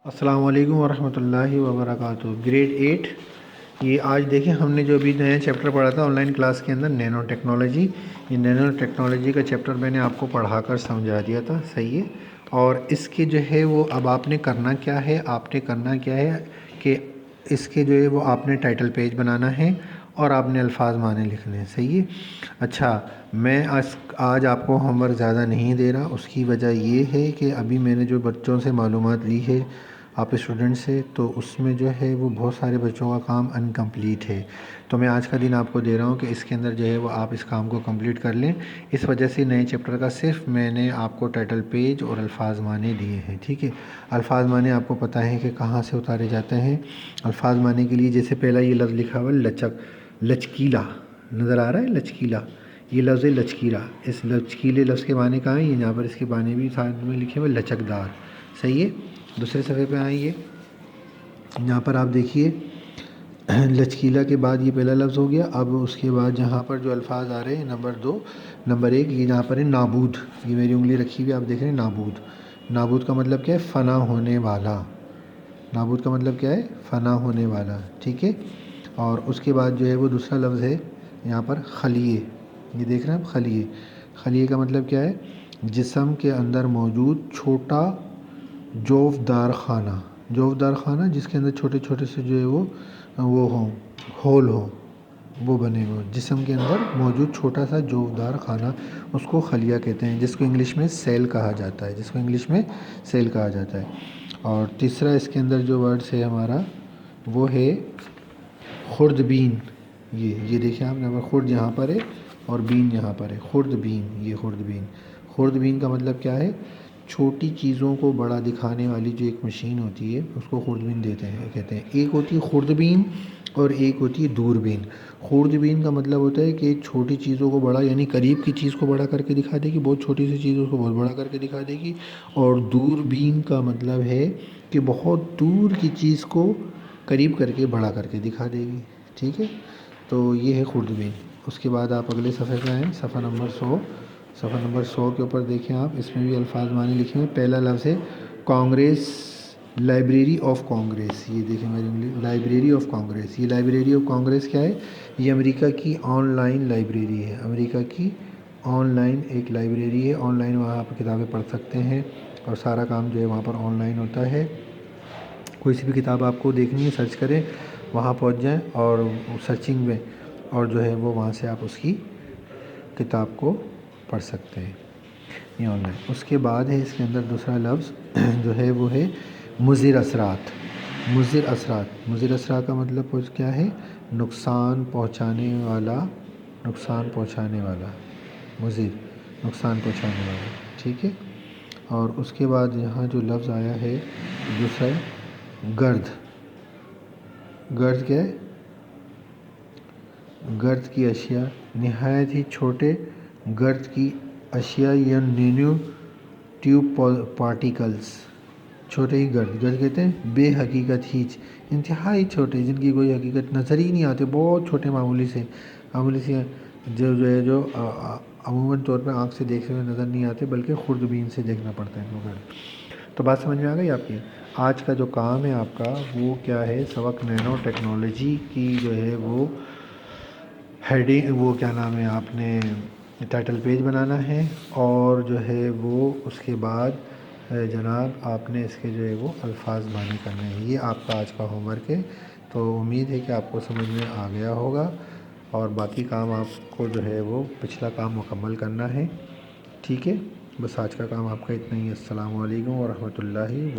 السلام علیکم ورحمۃ اللہ وبرکاتہ۔ گریڈ 8 یہ آج دیکھیں ہم نے جو ابھی نیا چیپٹر پڑھا تھا آن لائن کلاس کے اندر نینو ٹیکنالوجی، یہ نینو ٹیکنالوجی کا چیپٹر میں نے آپ کو پڑھا کر سمجھا دیا تھا، صحیح ہے۔ اور اس کے جو ہے وہ اب آپ نے کرنا کیا ہے، کہ اس کے جو ہے وہ آپ نے ٹائٹل پیج بنانا ہے اور آپ نے الفاظ معنی لکھنے ہیں، صحیح ہے۔ اچھا، میں آج آپ کو ہوم ورک زیادہ نہیں دے رہا، اس کی وجہ یہ ہے کہ ابھی میں نے جو بچوں سے معلومات لی ہے آپ اسٹوڈنٹ سے، تو اس میں جو ہے وہ بہت سارے بچوں کا کام انکمپلیٹ ہے، تو میں آج کا دن آپ کو دے رہا ہوں کہ اس کے اندر جو ہے وہ آپ اس کام کو کمپلیٹ کر لیں۔ اس وجہ سے نئے چیپٹر کا صرف میں نے آپ کو ٹائٹل پیج اور الفاظ معنی دیے ہیں، ٹھیک ہے۔ الفاظ معنی آپ کو پتہ ہے کہ کہاں سے اتارے جاتے ہیں۔ الفاظ معنی کے لیے جیسے پہلا یہ لفظ لکھا ہوا لچکیلا، نظر آ رہا ہے لچکیلا، یہ لفظ ہے لچکیلا۔ اس لچکیلے لفظ کے معنی کہاں ہیں، یہاں پر اس کے معنی بھی ساتھ میں لکھے ہوئے لچکدار، صحیح ہے۔ دوسرے صفحے پہ آئیے، یہاں پر آپ دیکھیے لچکیلا کے بعد یہ پہلا لفظ ہو گیا۔ اب اس کے بعد جہاں پر جو الفاظ آ رہے ہیں نمبر 1 یہ جہاں پر ہے نابود، یہ میری انگلی رکھی ہوئی آپ دیکھ رہے ہیں نابود۔ نابود کا مطلب کیا ہے، فنا ہونے والا۔ نابود کا مطلب کیا ہے، فنا ہونے والا، ٹھیک ہے۔ اور اس کے بعد جو ہے وہ دوسرا لفظ ہے یہاں پر خلیے، یہ دیکھ رہے ہیں آپ خلیے۔ خلیے کا مطلب کیا ہے، جسم کے اندر موجود چھوٹا جوفدار خانہ۔ جوفدار خانہ جس کے اندر چھوٹے چھوٹے سے جو ہے وہ ہوں، ہول ہوں، وہ بنے ہوئے جسم کے اندر موجود چھوٹا سا جوفدار خانہ، اس کو خلیہ کہتے ہیں، جس کو انگلش میں سیل کہا جاتا ہے، اور تیسرا اس کے اندر جو ورڈس ہے ہمارا وہ ہے خوردبین۔ یہ دیکھیں آپ نے، خرد یہاں پر ہے اور بین یہاں پر ہے، خوردبین، یہ خوردبین۔ خوردبین کا مطلب کیا ہے، چھوٹی چیزوں کو بڑا دکھانے والی جو ایک مشین ہوتی ہے اس کو خوردبین کہتے ہیں۔ ایک ہوتی ہے خوردبین اور ایک ہوتی ہے دوربین۔ خوردبین کا مطلب ہوتا ہے کہ چھوٹی چیزوں کو بڑا، یعنی قریب کی چیز کو بڑا کر کے دکھا دے گی، بہت چھوٹی سی چیز اس کو بہت بڑا کر کے دکھا دے گی۔ اور دوربین کا مطلب ہے کہ بہت دور کی چیز کو قریب کر کے بڑا کر کے دکھا دے گی، ٹھیک ہے۔ تو یہ ہے خوردبین۔ اس کے بعد آپ اگلے صفحے پہ آئیں، صفحہ نمبر 100۔ صفحہ نمبر 100 کے اوپر دیکھیں آپ، اس میں بھی الفاظ معنی لکھے ہیں۔ پہلا لفظ ہے کانگریس، لائبریری آف کانگریس، یہ دیکھیں میری انگلی، لائبریری آف کانگریس۔ یہ لائبریری آف کانگریس کیا ہے، یہ امریکہ کی آن لائن لائبریری ہے، امریکہ کی آن لائن ایک لائبریری ہے، آن لائن وہاں آپ کتابیں پڑھ سکتے ہیں اور سارا کام جو ہے وہاں پر آن لائن ہوتا ہے۔ کوئی سی بھی کتاب آپ کو دیکھنی ہے سرچ کریں، وہاں پہنچ جائیں اور سرچنگ میں، اور جو ہے وہ وہاں سے آپ اس کی کتاب کو پڑھ سکتے ہیں، یہ آن لائن۔ اس کے بعد ہے اس کے اندر دوسرا لفظ جو ہے وہ ہے مضر اثرات۔ مضر اثرات، مضر اثرات کا مطلب کیا ہے، نقصان پہنچانے والا، نقصان پہنچانے والا، مضر، نقصان پہنچانے والا، ٹھیک ہے۔ اور اس کے بعد یہاں جو لفظ آیا ہے دوسرا ہے گرد۔ گرد کیا ہے، گرد کی اشیاء، نہایت ہی چھوٹے گرد کی اشیاء یا نینو ٹیوب پارٹیکلز، چھوٹے ہی گرد کہتے ہیں بے حقیقت ہیچ، انتہائی چھوٹے، جن کی کوئی حقیقت نظر ہی نہیں آتے، بہت چھوٹے، معمولی سے جو عموماً طور پہ آنکھ سے دیکھتے ہوئے نظر نہیں آتے، بلکہ خوردبین سے دیکھنا پڑتا ہے ان کو گرد۔ تو بات سمجھ میں آ گئی آپ کی۔ آج کا جو کام ہے آپ کا وہ کیا ہے، سبق نینو ٹیکنالوجی کی جو ہے وہ ہیڈنگ، وہ کیا نام ہے، آپ نے ٹائٹل پیج بنانا ہے، اور جو ہے وہ اس کے بعد جناب آپ نے اس کے جو ہے وہ الفاظ معنی کرنے ہیں۔ یہ آپ کا آج کا ہوم ورک ہے، تو امید ہے کہ آپ کو سمجھ میں آ گیا ہوگا، اور باقی کام آپ کو جو ہے وہ پچھلا کام مکمل کرنا ہے، ٹھیک ہے۔ بس آج کا کام آپ کا اتنا ہی۔ السلام علیکم ورحمۃ اللہ